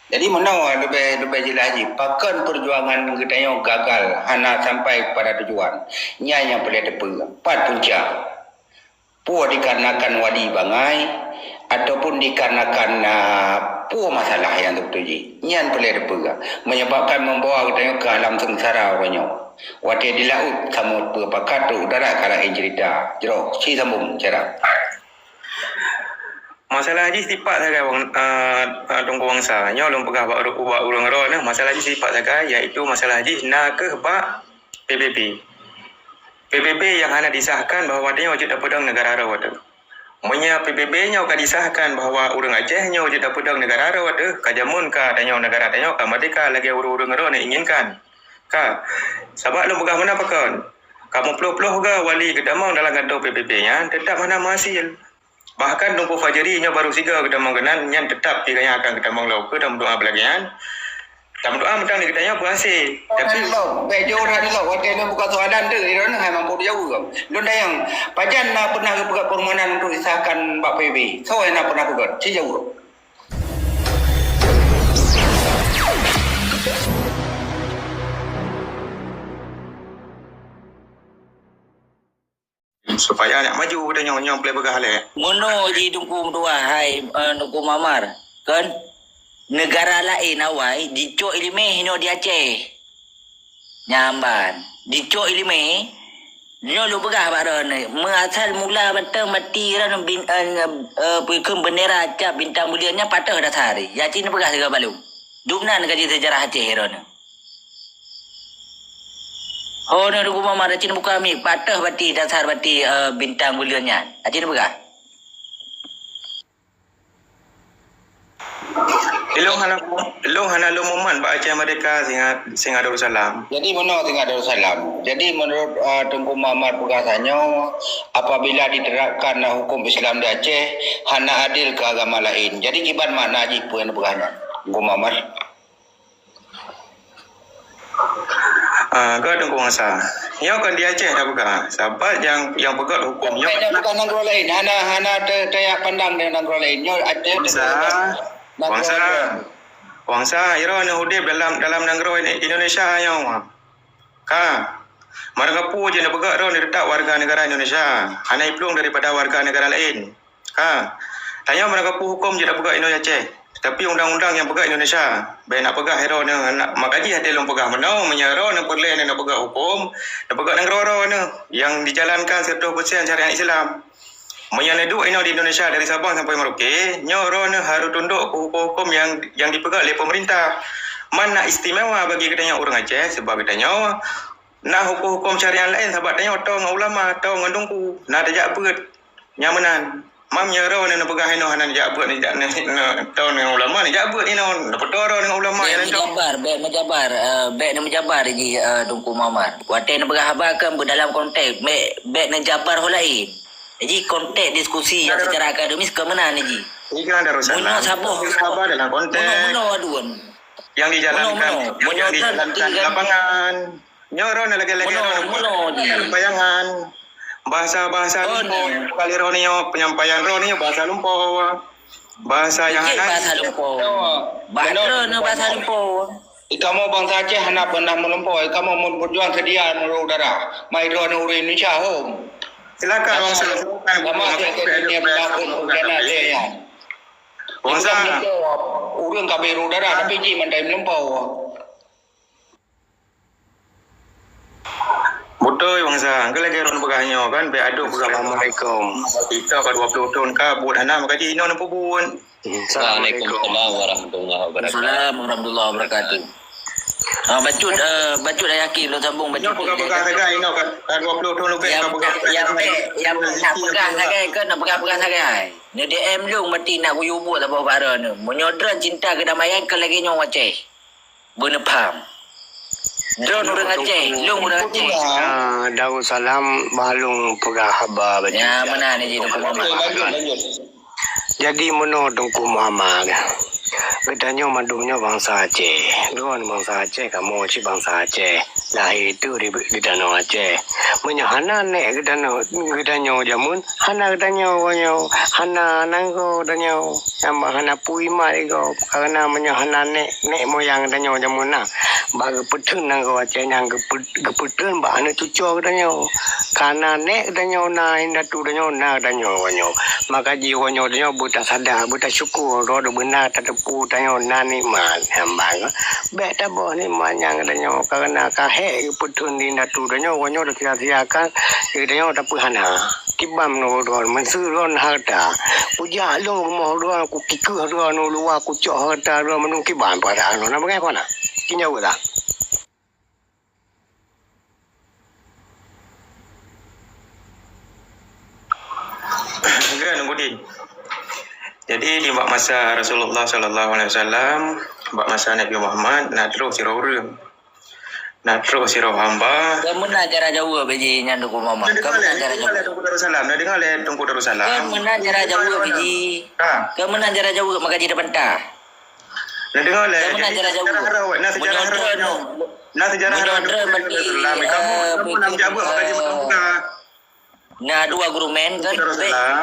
Jadi mana lebih jelas lagi. Pakan perjuangan kita yang gagal hana sampai pada tujuan. Nya yang boleh depa. Empat punca. Puah dikarenakan wadi bangai ataupun dikarenakan masalah yang terjadi. Nya boleh depa. Menyebabkan membawa kita ke alam sengsara orangnya. Wati di laut samut berpakat tu udara kalau cerita. Jerok, si sambung cara. Masalah haji setiap sahaja tunggu wangsa. Nya ulun pegah ubah ulun ro nah masalah haji setiap sahaja iaitu masalah haji nak ke bak PBB. PBB yang hanya disahkan bahawa dia wajib dapat negara ro tu. Munya PBB nya akan disahkan bahawa urang Aceh nya wajib dapat negara ro tu. Kajamun ka danyo negara danyo ka merdeka lagi urang ro ni inginkan. Ka sebab ulun pegah mana pakon. Kamu peluh-peluh ke wali kedamang dalam kantor PBB nya tetap mana hasil. Bahkan Tunku Fajri nya baru siga kita mengenan yang tetap kiranya akan kita menglau ke dalam doa belagian. Dalam doa mentang ni kitanya berhasil. Tapi bejo ora ni lo wate ni buka soalan tu dia nak mampu jauh ke. Lu dah yang pajan nak pernah ke permohonan untuk disahkan Pak PB. So nak pernah ke si jauh. supaya nak maju pada nyong boleh begah leh. Mono di Tunku Mdua hai Tunku Mamar kan negara lain awai dicok ilme hino di Aceh nyamban dicok ilme nyo lu begah baron mengasal mula batang mati ran puikum bendera cap bintang mulianya patah dah sehari yatin begah segala balu dumnan kaji sejarah Aceh ron. Oh, ni Tunku Mamar acin buka mi patah bati dasar bati bintang mulianya. Acin buka. Ilung hana lumuman ba Aceh Merdeka singa Darussalam. Jadi mana singa Darussalam? Jadi menurut Tunku Mamar perkataannya apabila diterapkan hukum Islam di Aceh hana adil ke agama lain. Jadi kiban makna haji pun perkataannya. Tunku Mamar. Kau tunggu masa. Yang kan di Aceh dah buka. Sahabat yang pegat hukum. Yang bukan negara lain. Hana tayak pandang dengan negara lain. Yang Aceh Wangsa ira na hudib dalam negara Indonesia yang mereka pu je na pegat ro ni tetap warga negara Indonesia. Hana iplung daripada warga negara lain. Tanya mereka pu hukum je dah pegat Indonesia Aceh. Tapi undang-undang yang pegang Indonesia, baik nak pegang hero ni, makaji hati long pegang menau, menyaro nak perleh nak pegang hukum, nak pegang negara ni, yang dijalankan 100% syariat Islam. Menyana duk di Indonesia dari Sabang sampai Merauke, nyoro ni harus tunduk ke hukum-hukum yang dipegang oleh pemerintah. Mana istimewa bagi kita orang Aceh sebab kita nak hukum-hukum syariat lain sebab tanya tahu dengan ulama, tahu dengan Tunku, nak ada jabat nyamanan. Mam nyaro ni nak pegang hino hanan jabat ni tahu dengan ulama ni jabat ni nak pedoro dengan ulama yang menjabar ji Tunku Mamar. Wate nak pegang habar kan dalam konteks bek nak jabar hol lain. Jadi konteks diskusi yang secara akademis ke mana ni ji? Ini kan Darussalam. Mono sabuh habar dalam konteks. Mono aduan. Yang dijalankan di lapangan. Nyoro ni lagi-lagi bayangan. Bahasa-bahasa Lumpur kali ronio penyampaian ronio bahasa Lumpur. Bahasa yang ada bahasa Lumpur. Bahasa Lumpur. Kamu bangsa Aceh hana pernah melumpur. Kamu mau berjuang sedia menurut udara. Mai drone uri Indonesia home. Silakan bangsa. Kamu dia berlaku kena dia. Bangsa urang kaberu udara tapi ji mandai melumpur. Betul bangsa. Angka lagi orang pegahnya kan. Baik aduk pegah. Assalamualaikum. Kita ke 20 tahun kabut. Anak makaji ino nampu pun. Assalamualaikum warahmatullahi wabarakatuh. Assalamualaikum warahmatullahi wabarakatuh. Bacut dah yakin belum sambung bacut. Ino pegah-pegah saja ino kan 20 tahun lebih yang nak pegah saja ke nak pegah saja. Ni DM lu mati nak uyubut apa bara ni. Menyodran cinta kedamaian ke lagi nyong Aceh. Benar faham. Drone orang Aceh, long orang Aceh. Darussalam balung pegah habar baca. Ya mana ni Tunku Mamar. Jadi mono Tunku Mamar. Katanya madumnya bangsa Aceh. Luan bangsa Aceh, kamu cik bangsa Aceh. lahir tu di tanah Aceh. Menyahana nek ke tanah jamun, hana ke tanah wanyo, hana nanggo tanah, sama hana pui mai go, karena menyahana nek moyang tanah jamun na. Bagi petun nanggo Aceh nang ke petun ba anu cucuk ke tanah. Karena nek tanah na indah tu tanah na tanah wanyo. Maka jiwa wanyo tanah buta sadar, buta syukur, rodo benar tetepu tanah na nikmat hambang. Bek tabo nikmat yang tanah karena kahe petun di natu danyo wanyo dak sia-siakan danyo tak hana kibam no ron mensuron harta puja long rumah ron ku kiku ron no luar ku cok harta ron menung kibam pada anu na bagai pana kinya wala Enggak nunggu din. Jadi di masa Rasulullah sallallahu alaihi wasallam, masa Nabi Muhammad nak terus sirau urang. Nak terus sirau hamba. Kamu nak cara jauh biji nyan Tungku Mama. Kamu nak cara jauh. Tunggu Darussalam. Dah dengar le Tunggu Darussalam. Kamu nak cara jauh biji. Kamu nak cara jauh maka di depan ta. Dah dengar le. Kamu nak cara jauh. Nak sejarah haram. Nak sejarah haram. Kamu nak jaga kaji muka. Nah dua guru men kan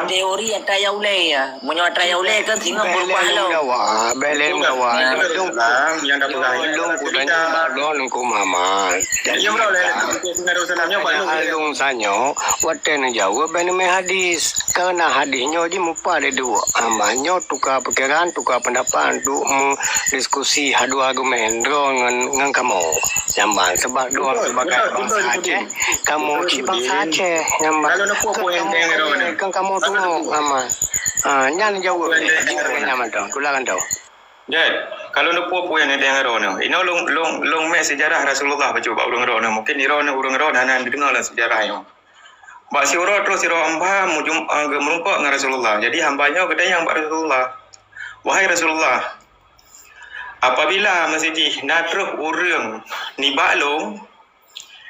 teori ada yang ulai ya. Munyo ada yang ulai kan singa berubah lo. Beleng dawa. Yang dah pernah. Long kudanya long ku mama. Jadi yang berapa le Darussalamnya banyak. Alung sanyo waten jauh ben me hadis. Karena hadisnya di mupa ada dua. Amanyo tukar pikiran, tukar pendapat untuk diskusi hadu argumen dengan kamu. Nyambang sebab dua sebagai bangsa Aceh. Kamu si bangsa Aceh nyambang. Kan kamu tu ama. Nyan jauh. Nyaman tu. Kulakan tu. Jadi, kalau nak pupu yang ada yang rona, ini long mes sejarah Rasulullah baca bab urang rona. Mungkin ni rona urang rona nan dengar lah sejarah yang. Bak si urang terus si urang hamba merumpak dengan Rasulullah. Jadi hambanya kata yang bak Rasulullah. Wahai Rasulullah, apabila masjid nak terus urang ni bak long,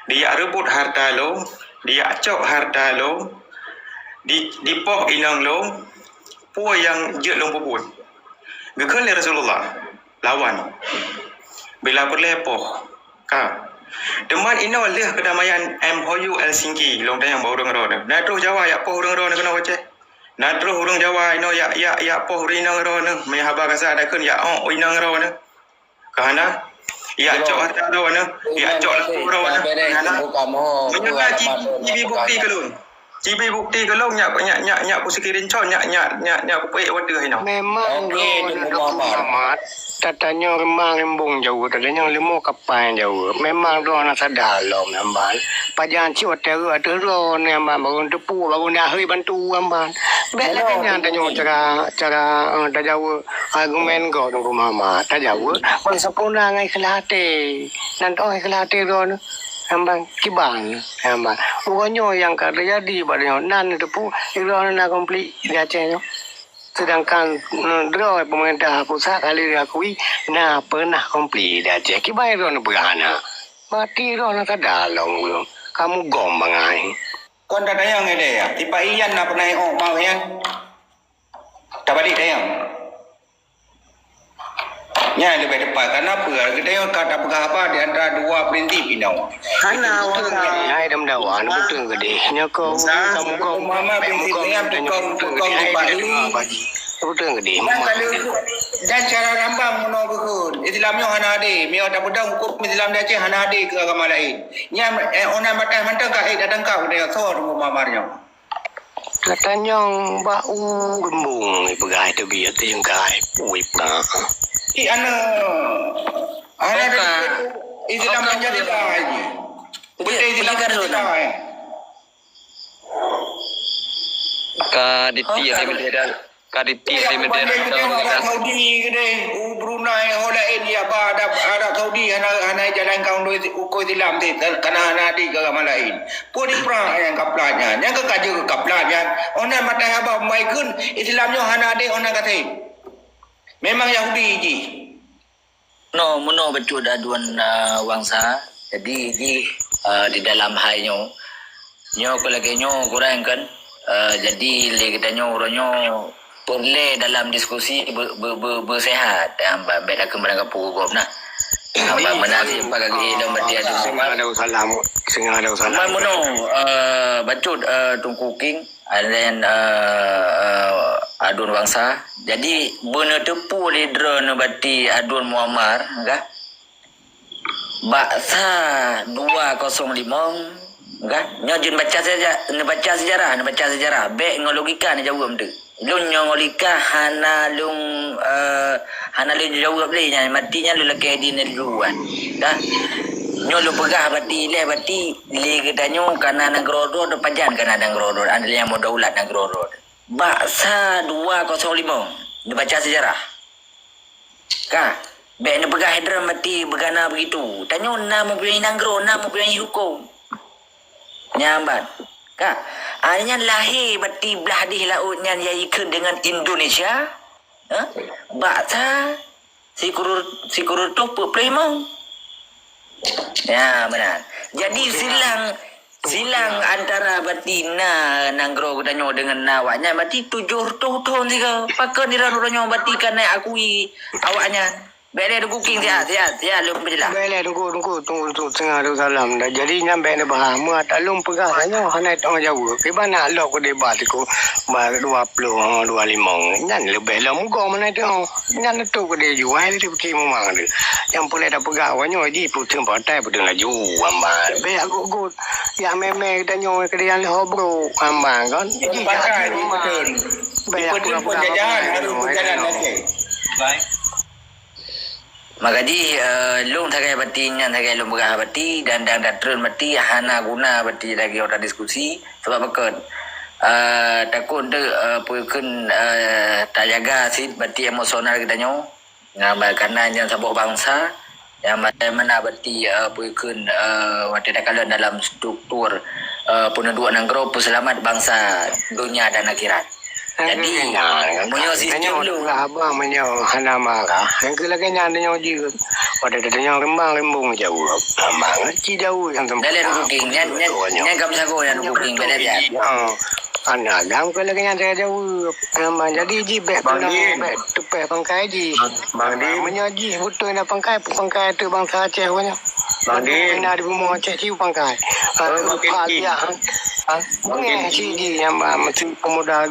dia rebut harta long, dia acok harta long, di poh inang long, puan yang je long pupun. Gekal Rasulullah lawan. Bila berlepoh, Teman ini oleh kedamaian MOU Helsinki long tayang bau urang rona. Na terus Jawa ya poh urang rona kena wace. Na terus urang Jawa ino ya poh rinang rona. Me haba kasa ada kun ya inang rona. Kahana ya cok harta rona. Ya cok laku rona. Menyukai cibi bukti kelun. Cibi bukti kalau nyak pusikirin con nyak puik wadah ino. Memang Muhammad tatanya remang rembung jauh tatanya limo kapal jauh. Memang do nak sadar lom namban. Pajan ci hotel ada ro namban bangun tepu bangun dah hari bantu namban. Bek katanya tanya cara dah jauh argumen go Tungku Muhammad. Tak jauh pun sempurna ngai kelate. Nanti kelate ro hambang kibang hambang ugonyo yang terjadi pada nan tepu iron na komplit dia cenyo sedangkan draw pemerintah pusat kali diakui na pernah komplit dia cek kibang iron berana mati iron ka dalong kamu gombang ai Kon dah tayang ada ya. Tiba iyan nak pernah mau yang. Tak balik tayang. Nya lebih depan karena apa? Kita yang kata apa di antara dua prinsip ini. Hana ai dam dawan betul gede nya ko kamu ko mama prinsipnya tukang di Bali. Betul gede. Dan cara rambang menogokun. Islamnya hana ade, mio tak pedang hukum Islam dia Aceh hana ade ke agama lain. Nya ona matai mantang ka datang kau dia so rumah mamarnya. Katanya bau gembung pegai tu biar tingkai puip na. Ana Islam menjadi lagi. Betul Islam kan lagi. Kaditi limited Saudi gede Brunei hola India ada Saudi hana jalan kaum uko Islam ti kana hana di agama lain. Puri pra yang kaplanya yang kekaji ke kaplanya ona mata haba mai kun Islamnya hana de ona kata memang Yahudi ji. No, betul dah duan wangsa. Jadi di dalam hal nyo lagi kurang kan. Jadi le kita orangnya perle dalam diskusi bersehat. Beda kemerang pukul nah. Abang menasi pagi dah mati adu. Sengaja salam. Sengaja salam. Man mono bacut tungku king dan adun bangsa. Jadi benar tepu le drone bati adun Muammar enggak? Baksa 205 enggak? Nyojun baca sejarah, baca sejarah. Baik ngologika ni jawab tu. Lun nyolika hana lung jawab le nya matinya lu laki di neruan. Dah. Nyolo pegah bati le gedanyo kana nagrodo de pajan kana nagrodo ada yang modaulat nagrodo. Baksa 205 ni baca sejarah. Ka, baik ni pegah hidra mati begana begitu. Tanyo nama mempunyai nangro, nama mempunyai hukum. Nyambat. Ka, hanya lahir bati belah di lautnya yang ikut dengan Indonesia. Ha? Baksa sikurur topu plemong. Ya benar. Jadi silang antara batina nanggro kudanyo dengan awaknya berarti 7 tahun tiga. Pakai ni ranyo berarti kan naik akui awaknya. Bele ada cooking sihat lu berjelas. Bele tunggu Sengaja salam dah. Jadi nyampe ni baham tak lum pegah hanya hanai tong jauh. Ke mana lo ko debat ko 20 25. Nyan lebih lah muka mana tu. Nyan tu ko dia jual tu ke memang dia. Yang boleh dah pegah wanyo ji puteng partai puteng laju amban. Be aku ya meme danyo ke dia hobro amban kan. Ji Pakai ni betul. Betul penjajahan harus berjalan okey. Baik. Makadi lung thagai bati nyan thagai lung begah bati dan terun bati hana guna bati lagi orang diskusi sebab bekan takut tu pun tak jaga sit bati emosional kita nyo ngamal karena yang sabuk bangsa yang mana bati pun waktu dakalan dalam struktur penduduk nanggro selamat bangsa dunia dan akhirat. Jadi punya sistem lu abang menyo hana marah. Yang lagi nyan nyo ji. Pada dia rembang jauh. Abang ci jauh yang tempat. dalam cooking nyan kam sago yang cooking bela dia. Anak gam ke lagi nyan jauh. Abang jadi ji bek tupai pangkai ji. Bang Din. Menyo ji betul nak pangkai tu bangsa Aceh punya. Bang Din. Nak di rumah Aceh ciu pangkai. Dia Mungkin sini yang mesti pemodal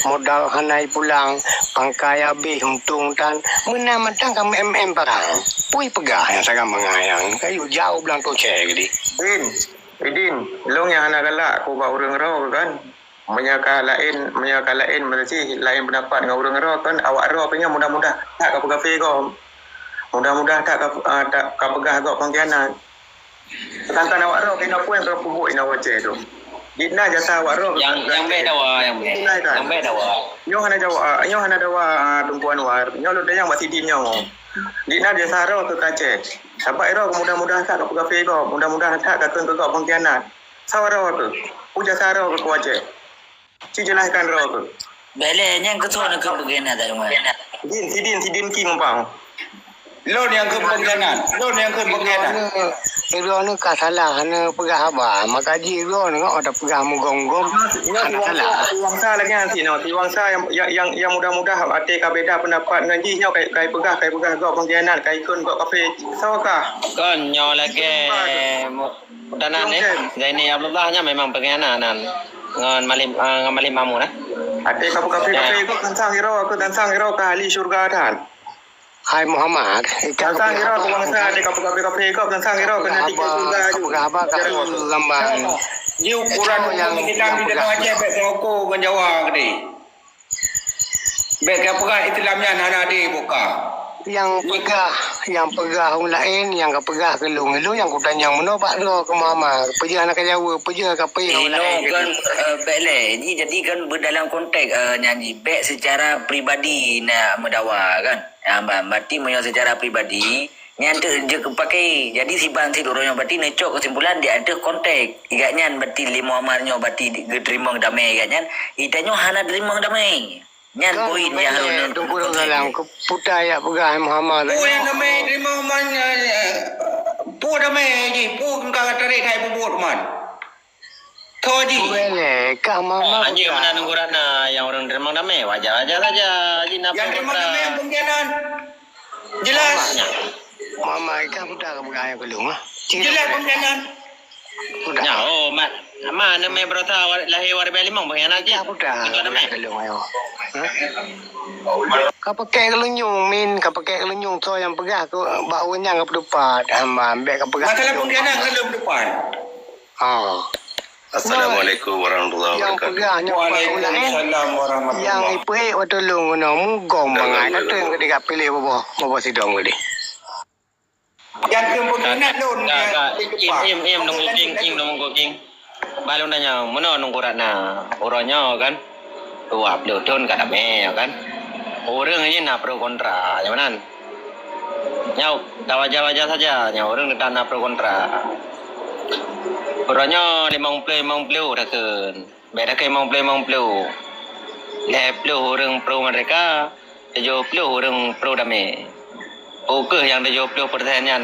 modal hanai pulang pangkai habis untung dan mana matang kami barang pui pegah yang saya mengayang kayu jauh belang tu cek di Idin, long yang anak galak aku bawa orang roh kan. Menyaka lain mesti lain pendapat dengan orang roh kan. Awak roh punya mudah-mudah tak kau kafe kau. Mudah-mudah tak kau pegah kau pangkianan. Tentang awak roh kena puan kau pubuk ina wace tu. Gitna jasa awak roh Yang be dawa yang be dawa. Nyo hana dawa tumpuan war. Nyo lu yang masih din nyo. Gitna jasa roh ke kace. Sampai roh mudah-mudah tak kau kafe kau. Mudah-mudah tak kau kau pangkianan. Sawa roh tu. Uja saro ke kuace. Ci jelaskan roh tu. Bele yang kesona ke begena dah rumah. Sidin ki ngempang. Loan yang ke pengganan. Iro ni kasalah hana pegah abah maka ji iro ni ada pegah mugong-gong hana salah Wangsa lagi nanti no. Si wangsa yang mudah-mudah ate ka beda pendapat dengan ji nyau kai pegah go pengkhianat kai kun go kafe. Sawakah? Kon nyo lagi mudanan ni. Zaini Abdullahnya memang pengkhianatan. Ngon malim mamu nah. Ate ka kafe go tansang hero ka ahli syurga tan. Hai Muhammad Tansang hero ko wangsa ate ka kafe go tansang hero kena tiga syurga ju. Abah ka gambar Ni ukuran yang Islam di dalam Aceh baik Singapura dengan Jawa gede. Baik apa Islamnya anak di buka. yang pegah orang lain yang pegah ke lu yang ku tanya mana pak lo ke mama pergi anak Jawa pergi ke pe Ini kan bele ni jadi kan berdalam konteks nyanyi baik secara pribadi nak mendawa kan. Berarti menyo secara pribadi nyanta je pakai jadi si bansi dorong berarti necok kesimpulan dia ada konteks igaknya berarti lima amarnyo berarti terima damai igaknya itanya hana terima damai nyan poin yang harus tunggu dalam putar ya pegah Muhammad Yang damai terima man. Pu damai ji, pu kang tarik hai bubur man. Kau ji. boleh kah mama Anjing mana nunggu rana yang orang terima damai wajar saja. Jina Yang terima damai pengkhianat. Jelas. Mama ikan budak ke pegang yang kelung ah. Jelas pengkhianat. Budak. Ya, oh, mana me berota lahir warga limang pengkhianat je. Ya budak. Itu ada me. Kelung ayo. Kau pakai kelunyung min, kau pakai kelunyung tu yang pegah kau bawa nyang ke depan. Ambil kau pegang. Masalah pengkhianat lalu depan. Oh. Assalamualaikum warahmatullahi Yang wabarakatuh. pegahnya Waalaikumsalam warahmatullahi yang ipek wa tolong ngono mugom mangai datang ke dekat pilih bapa sidong ke dia. Yang pengkhianat lun Im nunggu king. Balon nanya, mana nunggu ratna? Orangnya kan, tuap lutun kata me kan. Orang ini nak pro kontra, macam mana? Nyau, dah wajah saja. Nyau orang tak nak pro kontra. Orangnya 50 dah kan. Beda ke 50. Leplo orang pro mereka, 70 orang pro damai. Okey yang 70%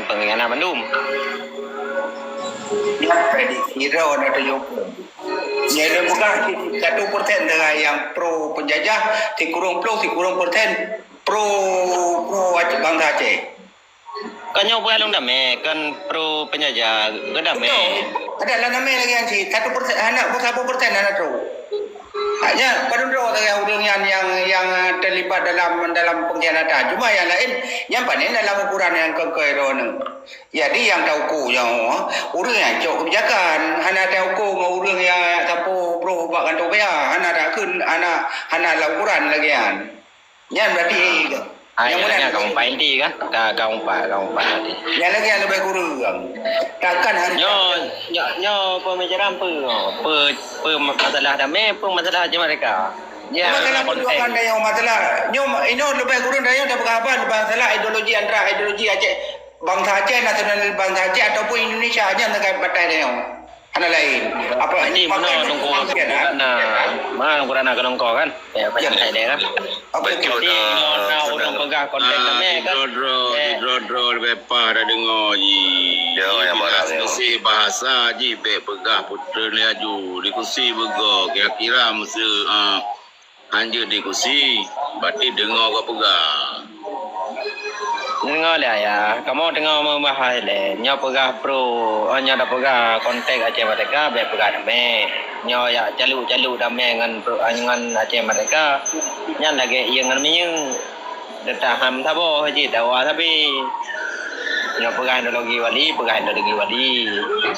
pengkhianat Bandung. Yang prediksi rawan ada Joko. Jadi bukan 1% dengan yang pro penjajah, si kurung persen pro wajib bangsa Aceh. Kan nyau balong damai kan pro penjajah ke damai. Ada nama lagi yang si 1% anak 1% anak tu. Hanya penduduk orang yang terlibat dalam pengkhianatan. Cuma yang lain yang paling dalam ukuran yang kekeronan. Jadi yang tahu ku yang orang yang cok kebijakan, hana tahu ku orang yang tapu pro buat kantor bayar, hana tak kun hana ukuran lagi kan. Yang berarti Yang mana kamu pandi kan? Kamu tadi. yang lagi yang lebih kurang. Takkan hari Nyo pembicaraan masalah damai, masalah je mereka. Ya, masalah perjuangan dia masalah ini lebih kurang dia dah berapa masalah ideologi antara ideologi Aceh bangsa Aceh nasional bangsa Aceh ataupun Indonesia aja dengan batai dia. Ana lain. Apa ini mana nunggu mana nunggu nak nongko kan? Ya macam saya kan. Apa itu? Jadi orang pegang konten damai kan. Dro bepa dah dengar ji. Ya, yang marah ni. Mesti bahasa ji be pegah putra ni aju di kursi begah kira-kira mesti hanja di kursi berarti dengar kau pegah. Dengar lah ya. Kamu dengar membahas le. Nyo pegah pro, nyo dah pegah konten Aceh Merdeka, be pegah damai. Nyo ya calu damai dengan Aceh Merdeka. Nyan lagi yang namanya detaham tabo haji tawa tapi nyo pegah ideologi wali,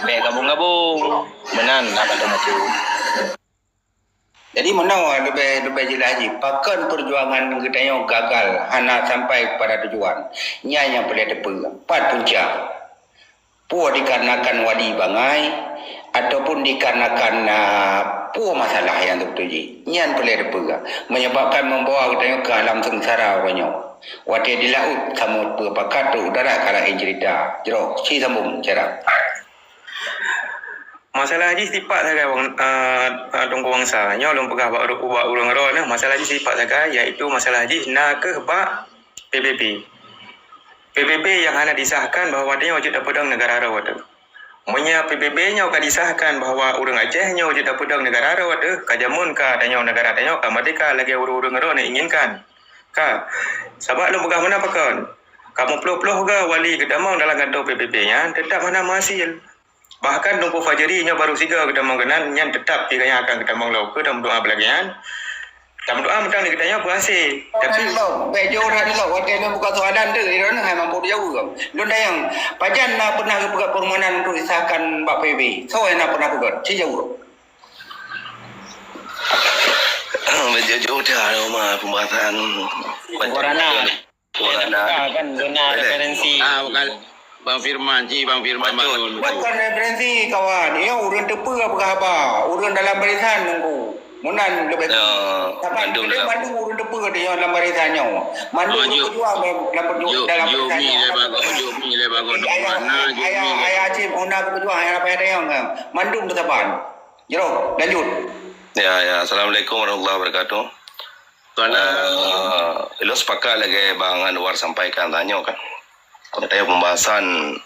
Be gabung-gabung. Menan dapat maju. Jadi mana lebih jelas lagi. Pakan perjuangan kita yang gagal hana sampai pada tujuan. Nya yang boleh depa. 4 punca. Puan dikarenakan wadi bangai ataupun dikarenakan masalah yang terjadi. Nya boleh depa. Menyebabkan membawa kita ke alam sengsara orangnya. Wati di laut samut berpakat udara kala cerita. Jero, si sambung cara. Masalah haji sifat saya tunggu bangsa. Nyo belum pegah buat urang ro nah. Masalah haji sifat saya iaitu masalah haji nak ke bak PBB. PBB yang hanya disahkan bahawa dia wajib dapat negara ro tu. Munya PBB nya akan disahkan bahawa urang Aceh nya wajib dapat negara ro tu. Kajamun ka danyo negara danyo ka merdeka lagi urang ro nak inginkan. Ka sebab belum pegah mana pakon. Kamu peluh-peluh ke wali kedamang dalam kantor PBB nya tetap mana hasil. Bahkan Tumpu Fajrinya baru 3 kita mengenal yang tetap kiranya akan kita mengelau ke dalam doa belagian. Dalam doa mentang ni kitanya berhasil. Tapi bejo dah ni lah. Waktu ni bukan soalan tu. Dia orang mampu jauh ke. Lun dah yang pajan nak pernah buat permohonan untuk disahkan Pak PB. So yang nak pernah buat. Si jauh. Bejo dah rumah pembahasan. Corona kan benar referensi. Bukan Bang Firman bangun. Bukan referensi kawan. Dia urang tepa apa. Urang dalam barisan nunggu. Munan lebih. Bandung urang tepa dia dalam barisannya. Bandung berjuang dalam barisannya. Jumi le bagus. Ayah Aceh Munan berjuang ayah apa yang Bandung bertapan. Jero, lanjut. Ya. Assalamualaikum warahmatullahi wabarakatuh. Lo sepakat lagi Bang Anwar sampaikan tanya kan. Tanya pembahasan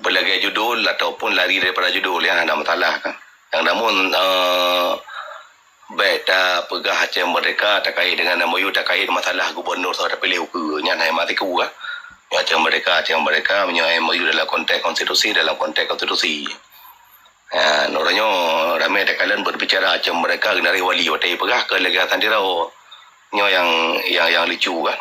berlagai judul ataupun lari daripada judul yang ada masalah kan. Yang namun baik dah pegah Aceh Merdeka terkait dengan MOU terkait masalah gubernur saudara pilih ke yang naik mati ku kan. Macam mereka punya MOU dalam konteks konstitusi, Noranya ramai ada kalian berbicara macam mereka dari wali watai pegah ke lega tandirau nyo yang lucu kan.